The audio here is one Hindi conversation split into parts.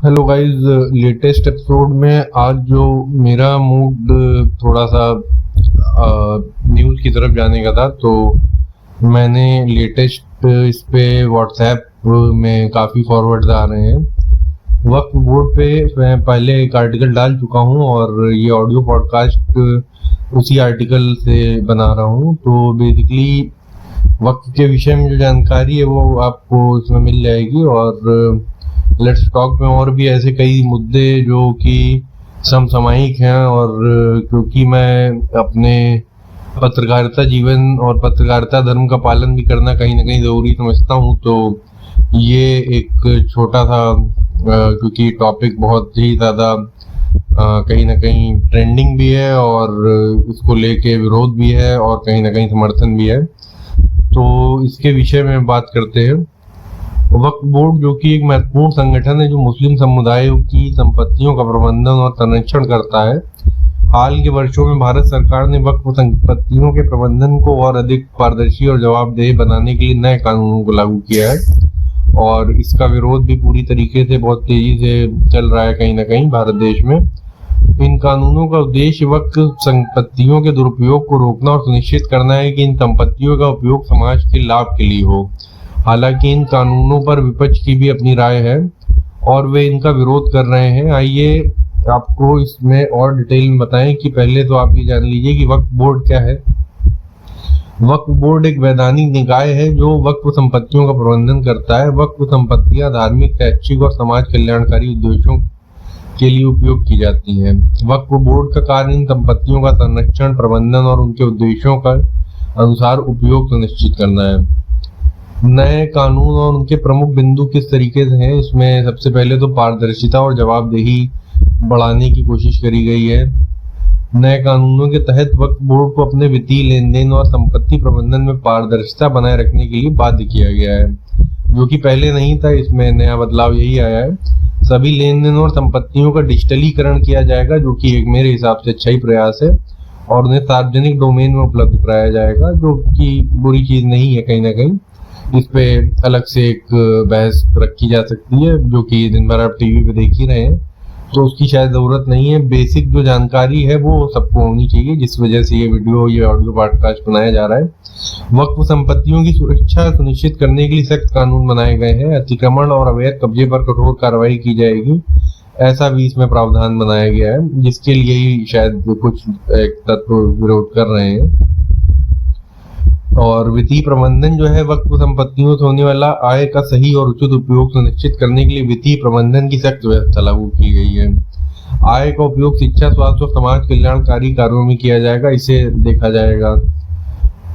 हेलो गाइस, लेटेस्ट एपिसोड में आज जो मेरा मूड थोड़ा सा न्यूज़ की तरफ जाने का था, तो मैंने लेटेस्ट इस पे व्हाट्सएप में काफ़ी फॉरवर्ड आ रहे हैं। वक्फ बोर्ड पे मैं पहले एक आर्टिकल डाल चुका हूँ और ये ऑडियो पॉडकास्ट उसी आर्टिकल से बना रहा हूँ। तो बेसिकली वक्फ के विषय में जो जानकारी है वो आपको इसमें मिल जाएगी। और लेट्स टॉक में और भी ऐसे कई मुद्दे जो कि समसामयिक हैं, और क्योंकि मैं अपने पत्रकारिता जीवन और पत्रकारिता धर्म का पालन भी करना कहीं ना कहीं ज़रूरी समझता हूँ, तो ये एक छोटा सा क्योंकि टॉपिक बहुत ही ज़्यादा कहीं ना कहीं ट्रेंडिंग भी है और इसको लेके विरोध भी है और कहीं ना कहीं समर्थन भी है, तो इसके विषय में बात करते हैं। वक्फ बोर्ड जो कि एक महत्वपूर्ण संगठन है जो मुस्लिम समुदाय की संपत्तियों का प्रबंधन और संरक्षण करता है। हाल के वर्षों में भारत सरकार ने वक्फ संपत्तियों के प्रबंधन को और अधिक पारदर्शी और जवाबदेह बनाने के लिए नए कानूनों को लागू किया है, और इसका विरोध भी पूरी तरीके से बहुत तेजी से चल रहा है कहीं ना कहीं भारत देश में। इन कानूनों का उद्देश्य वक्फ संपत्तियों के दुरुपयोग को रोकना और सुनिश्चित करना है कि इन संपत्तियों का उपयोग समाज के लाभ के लिए हो। हालांकि इन कानूनों पर विपक्ष की भी अपनी राय है और वे इनका विरोध कर रहे हैं। आइए आपको इसमें और डिटेल में बताएं कि पहले तो आप ये जान लीजिए कि वक्फ बोर्ड क्या है। वक्फ बोर्ड एक वैधानिक निकाय है जो वक्फ संपत्तियों का प्रबंधन करता है। वक्फ संपत्तियां धार्मिक, शैक्षिक और समाज कल्याणकारी उद्देश्यों के लिए उपयोग की जाती हैं। वक्फ बोर्ड का कार्य इन संपत्तियों का संरक्षण, प्रबंधन और उनके उद्देश्यों का अनुसार उपयोग सुनिश्चित करना है। नए कानून और उनके प्रमुख बिंदु किस तरीके से हैं, इसमें सबसे पहले तो पारदर्शिता और जवाबदेही बढ़ाने की कोशिश करी गई है। नए कानूनों के तहत वक्फ बोर्ड को अपने वित्तीय लेन देन और संपत्ति प्रबंधन में पारदर्शिता बनाए रखने के लिए बाध्य किया गया है, जो कि पहले नहीं था। इसमें नया बदलाव यही आया है। सभी लेन देन और संपत्तियों का डिजिटलीकरण किया जाएगा, जो कि एक मेरे हिसाब से अच्छा ही प्रयास है, और उन्हें सार्वजनिक डोमेन में उपलब्ध कराया जाएगा, जो कि बुरी चीज नहीं है। कहीं ना कहीं इस पे अलग से एक बहस रखी जा सकती है, जो कि दिन भर आप टीवी पे देख ही रहे हैं, तो उसकी शायद ज़रूरत नहीं है। बेसिक जो जानकारी है वो सबको होनी चाहिए, जिस वजह से ये ऑडियो पॉडकास्ट बनाया जा रहा है। वक्फ संपत्तियों की सुरक्षा सुनिश्चित करने के लिए सख्त कानून बनाए गए हैं। अतिक्रमण और अवैध कब्जे पर कठोर कार्रवाई की जाएगी, ऐसा भी इसमें प्रावधान बनाया गया है, जिसके लिए ही शायद कुछ एक तत्व विरोध कर रहे हैं। और वित्तीय प्रबंधन जो है, वक्फ संपत्तियों से होने वाला आय का सही और उचित उपयोग सुनिश्चित करने के लिए वित्तीय प्रबंधन की सख्त व्यवस्था लागू की गई है। आय का उपयोग शिक्षा, स्वास्थ्य और समाज कल्याणकारी कार्यों में किया जाएगा, इसे देखा जाएगा।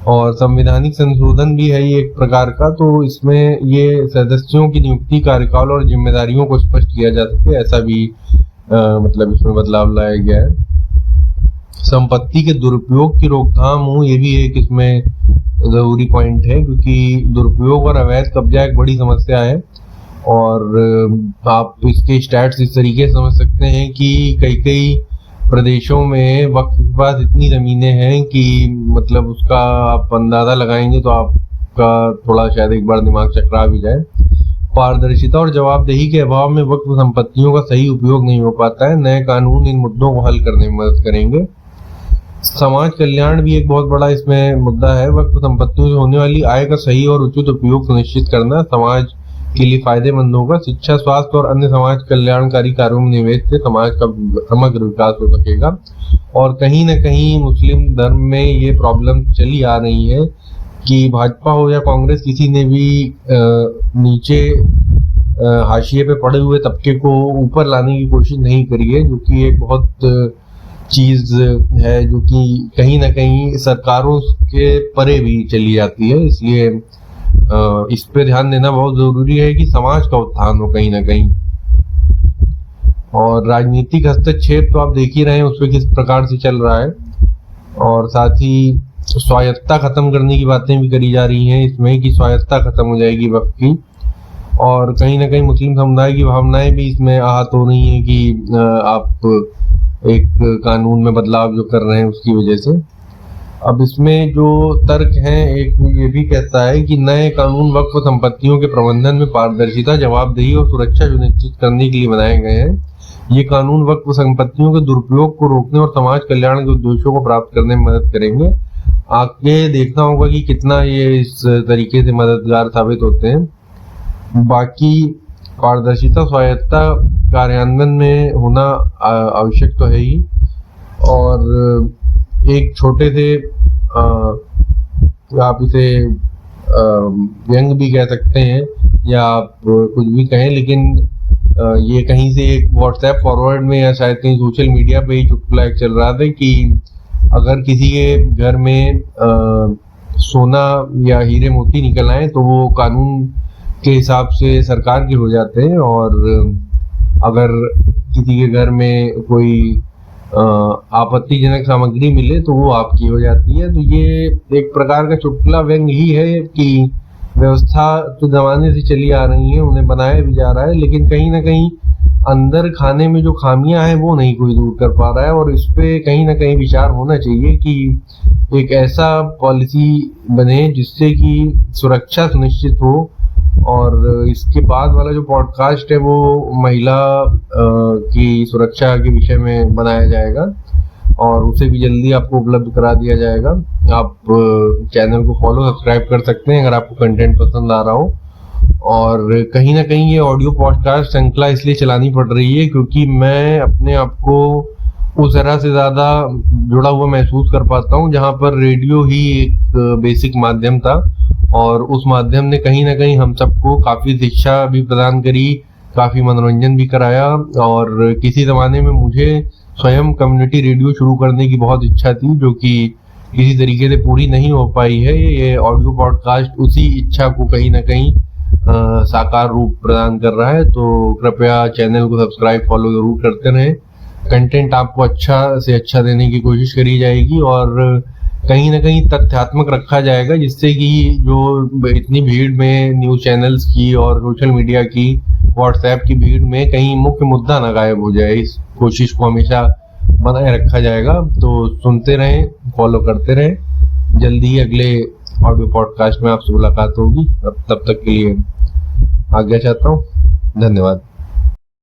और संवैधानिक संशोधन भी है ये एक प्रकार का, तो इसमें ये सदस्यों की नियुक्ति, कार्यकाल और जिम्मेदारियों को स्पष्ट किया जा सके, ऐसा भी मतलब इसमें बदलाव लाया गया है। संपत्ति के दुरुपयोग की रोकथाम हो, ये भी एक इसमें जरूरी पॉइंट है, क्योंकि दुरुपयोग और अवैध कब्जा एक बड़ी समस्या है। और आप इसके स्टैट्स इस तरीके से समझ सकते हैं कि कई प्रदेशों में वक्फ के पास इतनी ज़मीनें हैं कि मतलब उसका आप अंदाज़ा लगाएंगे तो आपका थोड़ा शायद एक बार दिमाग चकरा भी जाए। पारदर्शिता और जवाबदेही के अभाव में वक्फ संपत्तियों का सही उपयोग नहीं हो पाता है। नए कानून इन मुद्दों को हल करने में मदद करेंगे। समाज कल्याण भी एक बहुत बड़ा इसमें मुद्दा है। वक्फ संपत्तियों से होने वाली आय का सही और उचित उपयोग सुनिश्चित करना समाज के लिए फायदेमंद होगा। शिक्षा, स्वास्थ्य और अन्य समाज कल्याणकारी कार्यों में निवेश से समाज का समग्र विकास हो सकेगा। और कहीं न कहीं मुस्लिम धर्म में ये प्रॉब्लम चली आ रही है कि भाजपा हो या कांग्रेस, किसी ने भी नीचे हाशिए पे पड़े हुए तबके को ऊपर लाने की कोशिश नहीं करी है, जो कि एक बहुत चीज है जो कि कहीं ना कहीं सरकारों के परे भी चली जाती है। इसलिए इस पे ध्यान देना बहुत जरूरी है कि समाज का उत्थान हो कहीं ना कहीं। और राजनीतिक हस्तक्षेप तो आप देख ही रहे हैं उसपे किस प्रकार से चल रहा है, और साथ ही स्वायत्तता खत्म करने की बातें भी करी जा रही हैं इसमें कि स्वायत्तता खत्म हो जाएगी वक्फ की। और कहीं ना कहीं मुस्लिम समुदाय की भावनाएं भी इसमें आहत हो रही हैं कि आप एक कानून में बदलाव जो कर रहे हैं उसकी वजह से। अब इसमें जो तर्क है, एक ये भी कहता है कि नए कानून वक्फ संपत्तियों के प्रबंधन में पारदर्शिता, जवाबदेही और सुरक्षा सुनिश्चित करने के लिए बनाए गए हैं। ये कानून वक्फ संपत्तियों के दुरुपयोग को रोकने और समाज कल्याण के उद्देश्यों को प्राप्त करने में मदद करेंगे। आगे देखना होगा कि कितना ये इस तरीके से मददगार साबित होते हैं। बाकी पारदर्शिता, स्वायत्तता कार्यान्वयन में होना आवश्यक तो है ही, और एक छोटे से आप इसे व्यंग भी कह सकते हैं या आप कुछ भी कहें, लेकिन ये कहीं से एक व्हाट्सएप फॉरवर्ड में या शायद कहीं सोशल मीडिया पे ही चुटकुला एक चल रहा था कि अगर किसी के घर में सोना या हीरे मोती निकल आए तो वो कानून के हिसाब से सरकार के हो जाते हैं, और अगर किसी के घर में कोई आपत्तिजनक सामग्री मिले तो वो आपकी हो जाती है। तो ये एक प्रकार का चुटकुला व्यंग ही है कि व्यवस्था तो जमाने से चली आ रही है, उन्हें बनाया भी जा रहा है, लेकिन कहीं ना कहीं अंदर खाने में जो खामियां हैं वो नहीं कोई दूर कर पा रहा है। और इस पे कहीं ना कहीं विचार होना चाहिए कि एक ऐसा पॉलिसी बने जिससे कि सुरक्षा सुनिश्चित हो। और इसके बाद वाला जो पॉडकास्ट है वो महिला की सुरक्षा के विषय में बनाया जाएगा और उसे भी जल्दी आपको उपलब्ध करा दिया जाएगा। आप चैनल को फॉलो, सब्सक्राइब कर सकते हैं अगर आपको कंटेंट पसंद आ रहा हो। और कहीं ना कहीं ये ऑडियो पॉडकास्ट श्रृंखला इसलिए चलानी पड़ रही है क्योंकि मैं अपने आप को उस तरह से ज़्यादा जुड़ा हुआ महसूस कर पाता हूँ जहाँ पर रेडियो ही एक बेसिक माध्यम था, और उस माध्यम ने कहीं ना कहीं हम सबको काफ़ी शिक्षा भी प्रदान करी, काफ़ी मनोरंजन भी कराया। और किसी ज़माने में मुझे स्वयं कम्युनिटी रेडियो शुरू करने की बहुत इच्छा थी, जो कि किसी तरीके से पूरी नहीं हो पाई है। ये ऑडियो पॉडकास्ट उसी इच्छा को कहीं ना कहीं साकार रूप प्रदान कर रहा है। तो कृपया चैनल को सब्सक्राइब, फॉलो जरूर करते रहें। कंटेंट आपको अच्छा से अच्छा देने की कोशिश करी जाएगी और कहीं ना कहीं तथ्यात्मक रखा जाएगा, जिससे कि जो इतनी भीड़ में न्यूज़ चैनल्स की और सोशल मीडिया की, व्हाट्सएप की भीड़ में कहीं मुख्य मुद्दा ना गायब हो जाए। इस कोशिश को हमेशा बनाए रखा जाएगा। तो सुनते रहें, फॉलो करते रहें। जल्दी ही अगले ऑडियो पॉडकास्ट में आपसे मुलाकात होगी। तब तक के लिए आज्ञा चाहता हूँ। धन्यवाद।